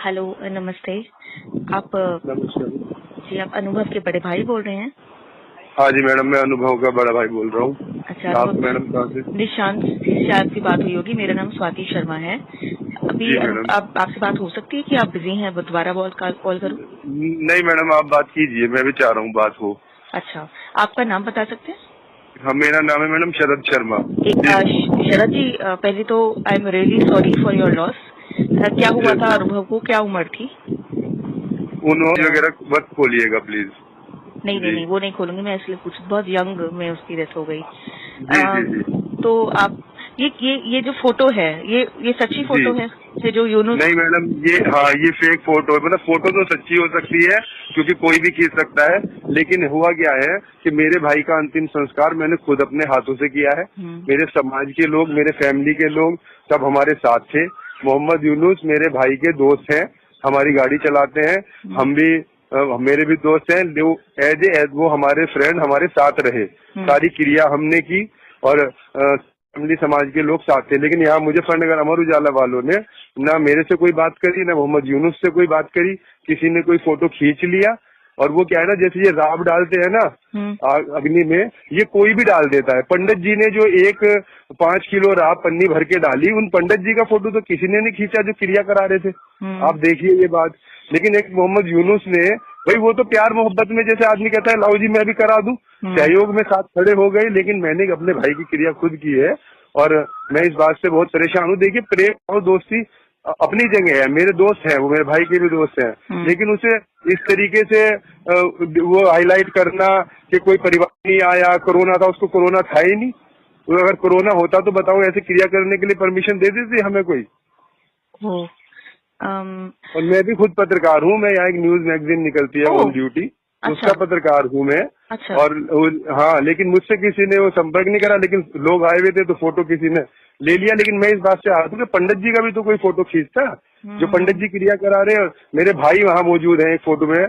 Hello, नमस्ते। आप नमस्कार। जी, आप अनुभव के बड़े भाई बोल रहे हैं? हाँ जी मैडम, मैं अनुभव का बड़ा भाई बोल रहा हूँ। अच्छा, आप अनुभव मैडम कहाँ से? निशांत जी से आपकी बात हुई होगी। मेरा नाम स्वाति शर्मा है। अभी जी मैडम। आप आपसे बात हो सकती है कि आप बिजी हैं? दोबारा कॉल करूं? नहीं मैडम, आप बात कीजिए, मैं भी चाह रहा हूँ बात हो। अच्छा, आपका नाम बता सकते हैं? हाँ, मेरा नाम है मैडम शरद शर्मा। शरद जी, पहले तो I am really sorry for your loss. क्या हुआ यस था मैम, अनुभव को? क्या उम्र थी? उन्होंने वगैरह मत खोलिएगा प्लीज। नहीं नहीं जी नहीं, वो नहीं खोलूंगी मैं, इसलिए कुछ बहुत यंग में उसकी डेथ हो गई। जी जी जी तो आप ये जो फोटो है, ये सच्ची जी। फोटो है? ये जो यूनुस। नहीं मैडम, ये हाँ ये फेक फोटो है। मतलब फोटो तो सच्ची हो सकती है क्योंकि कोई भी खींच सकता है, लेकिन हुआ क्या है कि मेरे भाई का अंतिम संस्कार मैंने खुद अपने हाथों से किया है। मेरे समाज के लोग, मेरे फैमिली के लोग सब हमारे साथ थे। मोहम्मद यूनुस मेरे भाई के दोस्त हैं, हमारी गाड़ी चलाते हैं। हम भी मेरे भी दोस्त हैं, वो हमारे फ्रेंड हमारे साथ रहे। सारी क्रिया हमने की और फैमिली समाज के लोग साथ थे। लेकिन यहाँ मुजफ्फरनगर अमर उजाला वालों ने ना मेरे से कोई बात करी, ना मोहम्मद यूनुस से कोई बात करी। किसी ने कोई फोटो खींच लिया और वो क्या है ना, जैसे ये राब डालते हैं ना अग्नि में, ये कोई भी डाल देता है। पंडित जी ने जो 5 किलो राब पन्नी भर के डाली, उन पंडित जी का फोटो तो किसी ने नहीं खींचा जो क्रिया करा रहे थे। आप देखिए ये बात। लेकिन एक मोहम्मद यूनुस ने, भाई वो तो प्यार मोहब्बत में जैसे आदमी कहता है लाओ जी मैं भी करा दूं, सहयोग में साथ खड़े हो गए। लेकिन मैंने अपने भाई की क्रिया खुद की है और मैं इस बात से बहुत परेशान हूँ। देखिए, प्रेम और दोस्ती अपनी जगह है, मेरे दोस्त हैं, वो मेरे भाई के भी दोस्त हैं। लेकिन उसे इस तरीके से वो हाईलाइट करना कि कोई परिवार नहीं आया, कोरोना था, उसको कोरोना था ही नहीं। तो अगर कोरोना होता तो बताओ, ऐसे क्रिया करने के लिए परमिशन दे देती हमें कोई? और मैं भी खुद पत्रकार हूँ। मैं यहाँ एक न्यूज मैगजीन निकलती है ऑन ड्यूटी, अच्छा उसका पत्रकार हूँ मैं। अच्छा। और हाँ, लेकिन मुझसे किसी ने वो संपर्क नहीं करा। लेकिन लोग आए हुए थे तो फोटो किसी ने ले लिया। लेकिन मैं इस बात से आ रहा हूँ कि पंडित जी का भी तो कोई फोटो खींचता, जो पंडित जी क्रिया करा रहे हैं। मेरे भाई वहाँ मौजूद हैं एक फोटो में।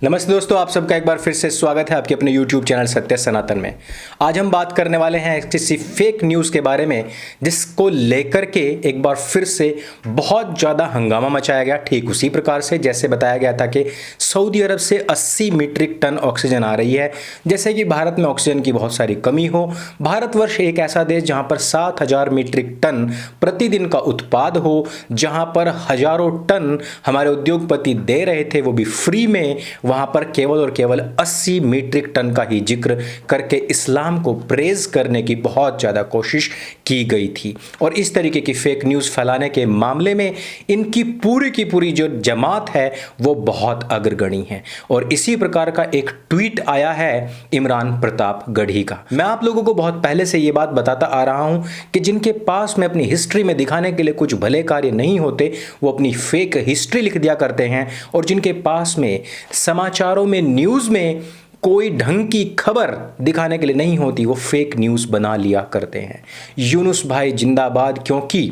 नमस्ते दोस्तों, आप सबका एक बार फिर से स्वागत है आपके अपने YouTube चैनल सत्य सनातन में। आज हम बात करने वाले हैं किसी फेक न्यूज़ के बारे में जिसको लेकर के एक बार फिर से बहुत ज़्यादा हंगामा मचाया गया। ठीक उसी प्रकार से जैसे बताया गया था कि सऊदी अरब से 80 मीट्रिक टन ऑक्सीजन आ रही है। जैसे कि भारत में ऑक्सीजन की बहुत सारी कमी हो। भारतवर्ष एक ऐसा देश जहाँ पर 7000 मीट्रिक टन प्रतिदिन का उत्पाद हो, जहाँ पर हजारों टन हमारे उद्योगपति दे रहे थे वो भी फ्री में, वहां पर केवल और केवल 80 मीट्रिक टन का ही जिक्र करके इस्लाम को प्रेज करने की बहुत ज़्यादा कोशिश की गई थी। और इस तरीके की फेक न्यूज़ फैलाने के मामले में इनकी की पूरी जो जमात है वो बहुत अग्रगणी है। और इसी प्रकार का एक ट्वीट आया है इमरान प्रताप गढ़ी का। मैं आप लोगों को बहुत पहले से ये बात बताता आ रहा हूं कि जिनके पास में अपनी हिस्ट्री में दिखाने के लिए कुछ भले कार्य नहीं होते, वो अपनी फेक हिस्ट्री लिख दिया करते हैं। और जिनके पास में समाचारों में, न्यूज़ में कोई ढंग की खबर दिखाने के लिए नहीं होती, वो फेक न्यूज़ बना लिया करते हैं। यूनुस भाई जिंदाबाद, क्योंकि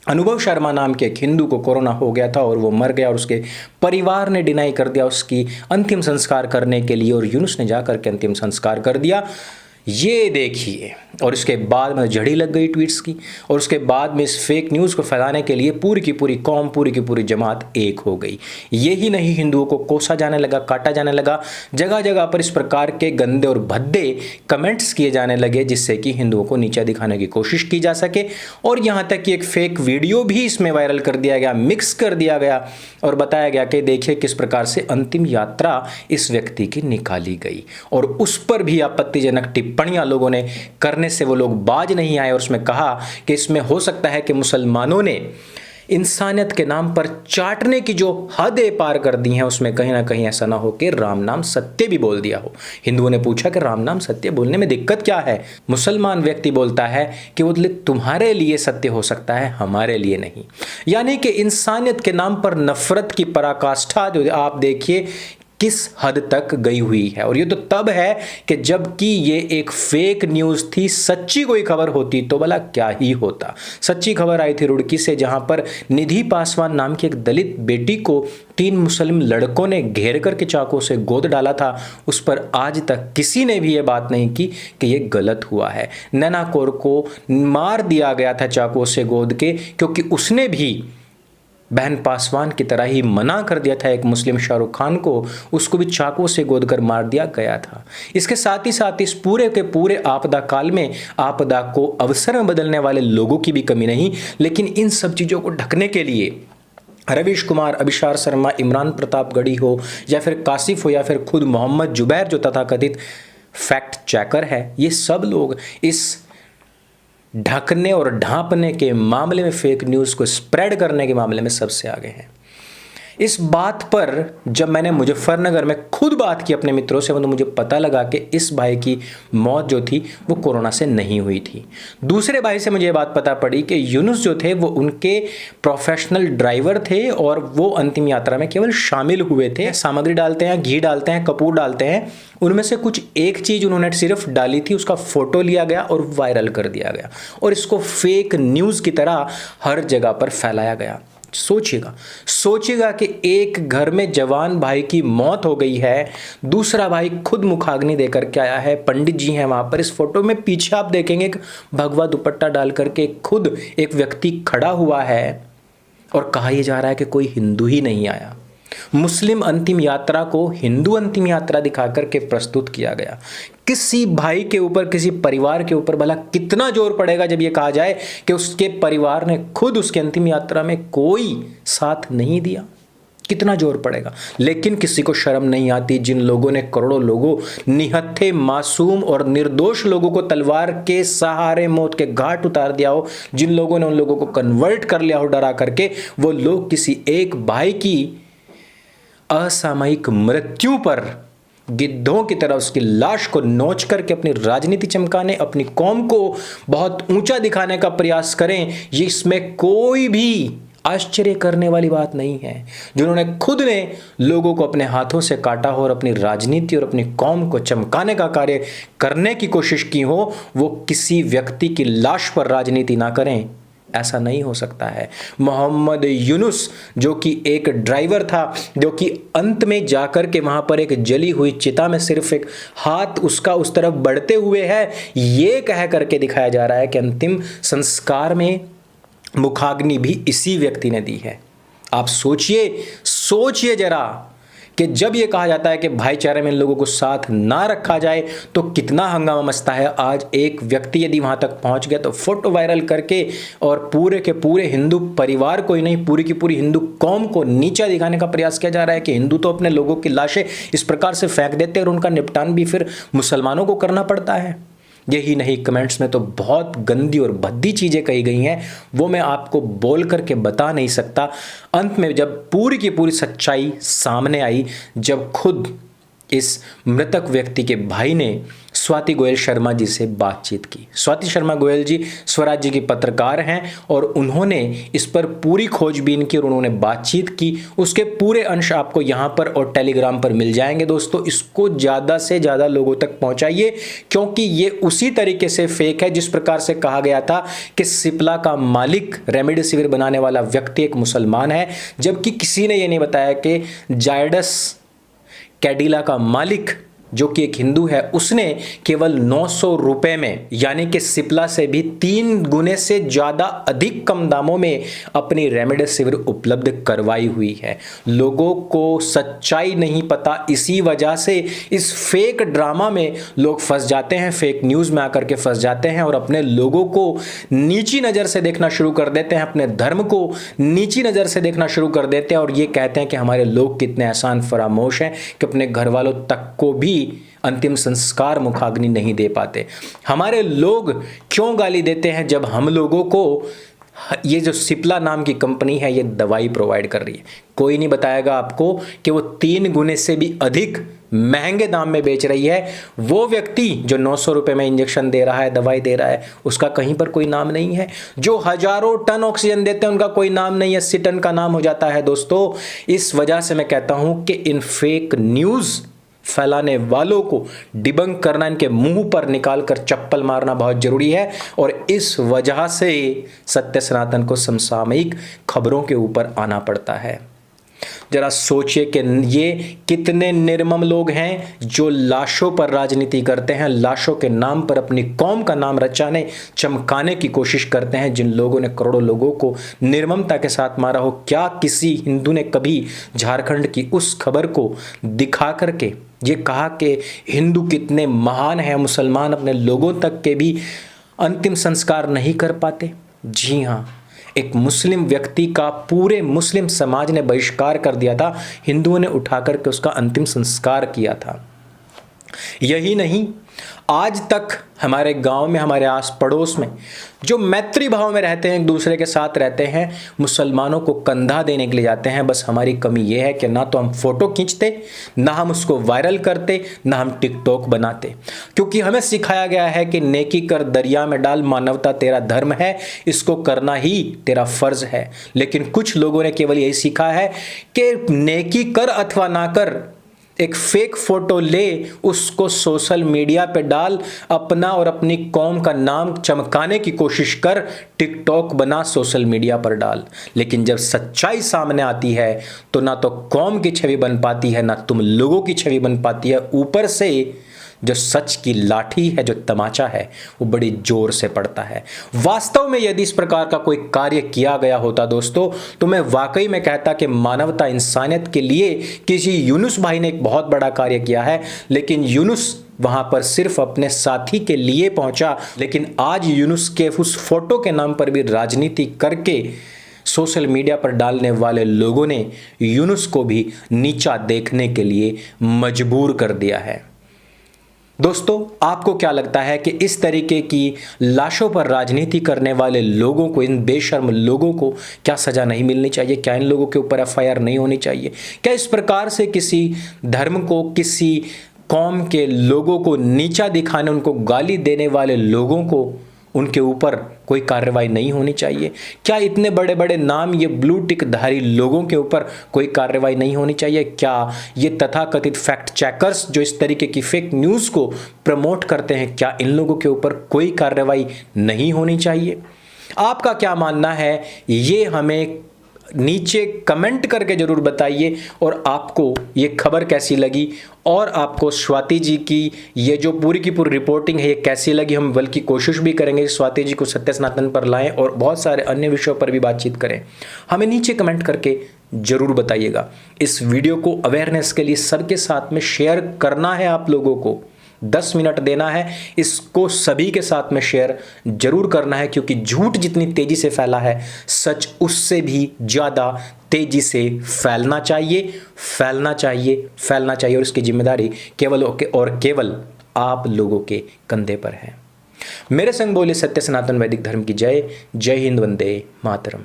अनुभव शर्मा नाम के एक हिंदू को कोरोना हो गया था और वो मर गया और उसके परिवार ने डिनाई कर दिया उसकी अंतिम संस्कार करने के लिए, और यूनुस ने जाकर के अंतिम संस्कार कर दिया। ये देखिए, और उसके बाद में झड़ी लग गई ट्वीट्स की, और उसके बाद में इस फेक न्यूज़ को फैलाने के लिए पूरी की पूरी कौम, पूरी की पूरी जमात एक हो गई। यही नहीं, हिंदुओं को कोसा जाने लगा, काटा जाने लगा। जगह जगह पर इस प्रकार के गंदे और भद्दे कमेंट्स किए जाने लगे जिससे कि हिंदुओं को नीचा दिखाने की कोशिश की जा सके। और यहाँ तक कि एक फेक वीडियो भी इसमें वायरल कर दिया गया, मिक्स कर दिया गया और बताया गया कि देखिए किस प्रकार से अंतिम यात्रा इस व्यक्ति की निकाली गई। और उस पर भी आपत्तिजनक टिप्पणियां लोगों ने करने से वो लोग बाज नहीं आए। और उसमें कहा कि इसमें हो सकता है कि मुसलमानों ने इंसानियत के नाम पर चाटने की जो हदें पार कर दी हैं, उसमें कहीं ना कहीं ऐसा ना हो कि राम नाम सत्य भी बोल दिया हो। हिंदुओं ने पूछा कि राम नाम सत्य बोलने में दिक्कत क्या है? मुसलमान व्यक्ति बोलता है कि वो तुम्हारे लिए सत्य हो सकता है, हमारे लिए नहीं। यानी कि इंसानियत के नाम पर नफरत की पराकाष्ठा जो आप देखिए किस हद तक गई हुई है। और ये तो तब है कि जबकि ये एक फेक न्यूज़ थी। सच्ची कोई खबर होती तो भला क्या ही होता। सच्ची खबर आई थी रुड़की से, जहां पर निधि पासवान नाम की एक दलित बेटी को 3 मुस्लिम लड़कों ने घेर करके चाकू से गोद डाला था। उस पर आज तक किसी ने भी ये बात नहीं की कि ये गलत हुआ है। नैना कौर को मार दिया गया था चाकू से गोद के, क्योंकि उसने भी बहन पासवान की तरह ही मना कर दिया था एक मुस्लिम शाहरुख खान को, उसको भी चाकू से गोद कर मार दिया गया था। इसके साथ ही इस पूरे के पूरे आपदा काल में आपदा को अवसर में बदलने वाले लोगों की भी कमी नहीं। लेकिन इन सब चीज़ों को ढकने के लिए रवीश कुमार, अभिषार शर्मा, इमरान प्रतापगढ़ी हो या फिर कासिफ हो या फिर खुद मोहम्मद जुबैर जो तथाकथित फैक्ट चेकर है, ये सब लोग इस ढकने और ढांपने के मामले में, फेक न्यूज़ को स्प्रेड करने के मामले में सबसे आगे हैं। इस बात पर जब मैंने मुजफ्फरनगर में खुद बात की अपने मित्रों से, तो मुझे पता लगा कि इस भाई की मौत जो थी वो कोरोना से नहीं हुई थी। दूसरे भाई से मुझे ये बात पता पड़ी कि यूनुस जो थे वो उनके प्रोफेशनल ड्राइवर थे और वो अंतिम यात्रा में केवल शामिल हुए थे। सामग्री डालते हैं, घी डालते हैं, कपूर डालते हैं, उनमें से कुछ एक चीज़ उन्होंने सिर्फ डाली थी, उसका फोटो लिया गया और वायरल कर दिया गया और इसको फेक न्यूज़ की तरह हर जगह पर फैलाया गया। सोचिएगा कि एक घर में जवान भाई की मौत हो गई है, दूसरा भाई खुद मुखाग्नि देकर के आया है, पंडित जी हैं वहां पर। इस फोटो में पीछे आप देखेंगे कि भगवा दुपट्टा डाल करके खुद एक व्यक्ति खड़ा हुआ है और कहा यह जा रहा है कि कोई हिंदू ही नहीं आया। मुस्लिम अंतिम यात्रा को हिंदू अंतिम यात्रा दिखा करके प्रस्तुत किया गया। किसी भाई के ऊपर, किसी परिवार के ऊपर भला कितना जोर पड़ेगा जब यह कहा जाए कि उसके परिवार ने खुद उसके अंतिम यात्रा में कोई साथ नहीं दिया। कितना जोर पड़ेगा। लेकिन किसी को शर्म नहीं आती। जिन लोगों ने करोड़ों लोगों, निहत्थे, मासूम और निर्दोष लोगों को तलवार के सहारे मौत के घाट उतार दिया हो, जिन लोगों ने उन लोगों को कन्वर्ट कर लिया हो डरा करके, वो लोग किसी एक भाई की असामयिक मृत्यु पर गिद्धों की तरह उसकी लाश को नोच करके अपनी राजनीति चमकाने, अपनी कौम को बहुत ऊंचा दिखाने का प्रयास करें, ये इसमें कोई भी आश्चर्य करने वाली बात नहीं है। जिन्होंने खुद ने लोगों को अपने हाथों से काटा हो और अपनी राजनीति और अपनी कौम को चमकाने का कार्य करने की कोशिश की हो, वो किसी व्यक्ति की लाश पर राजनीति ना करें। ऐसा नहीं हो सकता है। मोहम्मद यूनुस जो कि एक ड्राइवर था, जो कि अंत में जाकर के वहां पर एक जली हुई चिता में सिर्फ एक हाथ उसका उस तरफ बढ़ते हुए है, ये कह करके दिखाया जा रहा है कि अंतिम संस्कार में मुखाग्नि भी इसी व्यक्ति ने दी है। आप सोचिए जरा कि जब ये कहा जाता है कि भाईचारे में लोगों को साथ ना रखा जाए तो कितना हंगामा मचता है। आज एक व्यक्ति यदि वहां तक पहुंच गया तो फोटो वायरल करके और पूरे के पूरे हिंदू परिवार को ही नहीं, पूरी की पूरी हिंदू कौम को नीचा दिखाने का प्रयास किया जा रहा है कि हिंदू तो अपने लोगों की लाशें इस प्रकार से फेंक देते हैं और उनका निपटान भी फिर मुसलमानों को करना पड़ता है। यही नहीं, कमेंट्स में तो बहुत गंदी और भद्दी चीज़ें कही गई हैं, वो मैं आपको बोल करके बता नहीं सकता। अंत में जब पूरी की पूरी सच्चाई सामने आई, जब खुद इस मृतक व्यक्ति के भाई ने स्वाति गोयल शर्मा जी से बातचीत की। स्वाति शर्मा गोयल जी स्वराज्य की पत्रकार हैं और उन्होंने इस पर पूरी खोजबीन की और उन्होंने बातचीत की। उसके पूरे अंश आपको यहाँ पर और टेलीग्राम पर मिल जाएंगे। दोस्तों, इसको ज़्यादा से ज़्यादा लोगों तक पहुँचाइए, क्योंकि ये उसी तरीके से फेक है जिस प्रकार से कहा गया था कि सिप्ला का मालिक, रेमडेसिविर बनाने वाला व्यक्ति एक मुसलमान है, जबकि किसी ने ये नहीं बताया कि जायडस कैडिला का मालिक जो कि एक हिंदू है, उसने केवल 900 रुपए में, यानी कि सिप्ला से भी 3 गुने से ज़्यादा अधिक कम दामों में अपनी रेमडेसिविर उपलब्ध करवाई हुई है। लोगों को सच्चाई नहीं पता, इसी वजह से इस फेक ड्रामा में लोग फंस जाते हैं, फेक न्यूज़ में आकर के फंस जाते हैं और अपने लोगों को नीची नज़र से देखना शुरू कर देते हैं, अपने धर्म को नीची नज़र से देखना शुरू कर देते हैं और ये कहते हैं कि हमारे लोग कितने एहसान फरामोश हैं कि अपने घर वालों तक को भी अंतिम संस्कार मुखाग्नि नहीं दे पाते। हमारे लोग क्यों गाली देते हैं जब हम लोगों को ये जो सिप्ला नाम की कंपनी है ये दवाई प्रोवाइड कर रही है। कोई नहीं बताएगा आपको कि वो 3 गुने से भी अधिक महंगे दाम में बेच रही है। वो व्यक्ति जो 900 रुपये में इंजेक्शन दे रहा है, दवाई दे रहा है, उसका कहीं पर कोई नाम नहीं है। जो हजारों टन ऑक्सीजन देते हैं उनका कोई नाम नहीं है, 80 टन का नाम हो जाता है दोस्तों। इस वजह से मैं कहता हूं कि इन फेक न्यूज़ फैलाने वालों को डिबंक करना, इनके मुंह पर निकाल कर चप्पल मारना बहुत जरूरी है। और इस वजह से सत्य सनातन को समसामयिक खबरों के ऊपर आना पड़ता है। जरा सोचिए कि ये कितने निर्मम लोग हैं जो लाशों पर राजनीति करते हैं, लाशों के नाम पर अपनी कौम का नाम रचाने चमकाने की कोशिश करते हैं। जिन लोगों ने करोड़ों लोगों को निर्ममता के साथ मारा हो, क्या किसी हिंदू ने कभी झारखंड की उस खबर को दिखा करके ये कहा कि हिंदू कितने महान हैं, मुसलमान अपने लोगों तक के भी अंतिम संस्कार नहीं कर पाते? जी हाँ, एक मुस्लिम व्यक्ति का पूरे मुस्लिम समाज ने बहिष्कार कर दिया था, हिंदुओं ने उठा करके उसका अंतिम संस्कार किया था। यही नहीं, आज तक हमारे गांव में, हमारे आस पड़ोस में जो मैत्री भाव में रहते हैं, एक दूसरे के साथ रहते हैं, मुसलमानों को कंधा देने के लिए जाते हैं। बस हमारी कमी यह है कि ना तो हम फोटो खींचते, ना हम उसको वायरल करते, ना हम टिकटॉक बनाते, क्योंकि हमें सिखाया गया है कि नेकी कर दरिया में डाल, मानवता तेरा धर्म है, इसको करना ही तेरा फर्ज है। लेकिन कुछ लोगों ने केवल यही सीखा है कि नेकी कर अथवा ना कर, एक फेक फोटो ले, उसको सोशल मीडिया पे डाल, अपना और अपनी कौम का नाम चमकाने की कोशिश कर, टिकटॉक बना, सोशल मीडिया पर डाल। लेकिन जब सच्चाई सामने आती है तो ना तो कौम की छवि बन पाती है, ना तुम लोगों की छवि बन पाती है। ऊपर से जो सच की लाठी है, जो तमाचा है, वो बड़ी जोर से पड़ता है। वास्तव में यदि इस प्रकार का कोई कार्य किया गया होता दोस्तों, तो मैं वाकई में कहता कि मानवता, इंसानियत के लिए किसी यूनुस भाई ने एक बहुत बड़ा कार्य किया है। लेकिन यूनुस वहां पर सिर्फ अपने साथी के लिए पहुंचा। लेकिन आज यूनुस के उस फोटो के नाम पर भी राजनीति करके सोशल मीडिया पर डालने वाले लोगों ने यूनुस को भी नीचा देखने के लिए मजबूर कर दिया है। दोस्तों, आपको क्या लगता है कि इस तरीके की लाशों पर राजनीति करने वाले लोगों को, इन बेशर्म लोगों को क्या सजा नहीं मिलनी चाहिए? क्या इन लोगों के ऊपर एफआईआर नहीं होनी चाहिए? क्या इस प्रकार से किसी धर्म को, किसी कौम के लोगों को नीचा दिखाने, उनको गाली देने वाले लोगों को, उनके ऊपर कोई कार्रवाई नहीं होनी चाहिए? क्या इतने बड़े बड़े नाम, ये ब्लू टिक धारी लोगों के ऊपर कोई कार्रवाई नहीं होनी चाहिए? क्या ये तथाकथित फैक्ट चेकर्स जो इस तरीके की फेक न्यूज़ को प्रमोट करते हैं, क्या इन लोगों के ऊपर कोई कार्रवाई नहीं होनी चाहिए? आपका क्या मानना है, ये हमें नीचे कमेंट करके जरूर बताइए। और आपको ये खबर कैसी लगी, और आपको स्वाति जी की ये जो पूरी की पूरी रिपोर्टिंग है ये कैसी लगी? हम बल्कि कोशिश भी करेंगे स्वाति जी को सत्य सनातन पर लाएं और बहुत सारे अन्य विषयों पर भी बातचीत करें। हमें नीचे कमेंट करके जरूर बताइएगा। इस वीडियो को अवेयरनेस के लिए सबके साथ में शेयर करना है, आप लोगों को 10 मिनट देना है, इसको सभी के साथ में शेयर जरूर करना है, क्योंकि झूठ जितनी तेजी से फैला है, सच उससे भी ज़्यादा तेजी से फैलना चाहिए, फैलना चाहिए, फैलना चाहिए। और इसकी जिम्मेदारी केवल और केवल आप लोगों के कंधे पर है। मेरे संग बोले सत्य सनातन वैदिक धर्म की जय। जय हिंद, वंदे मातरम।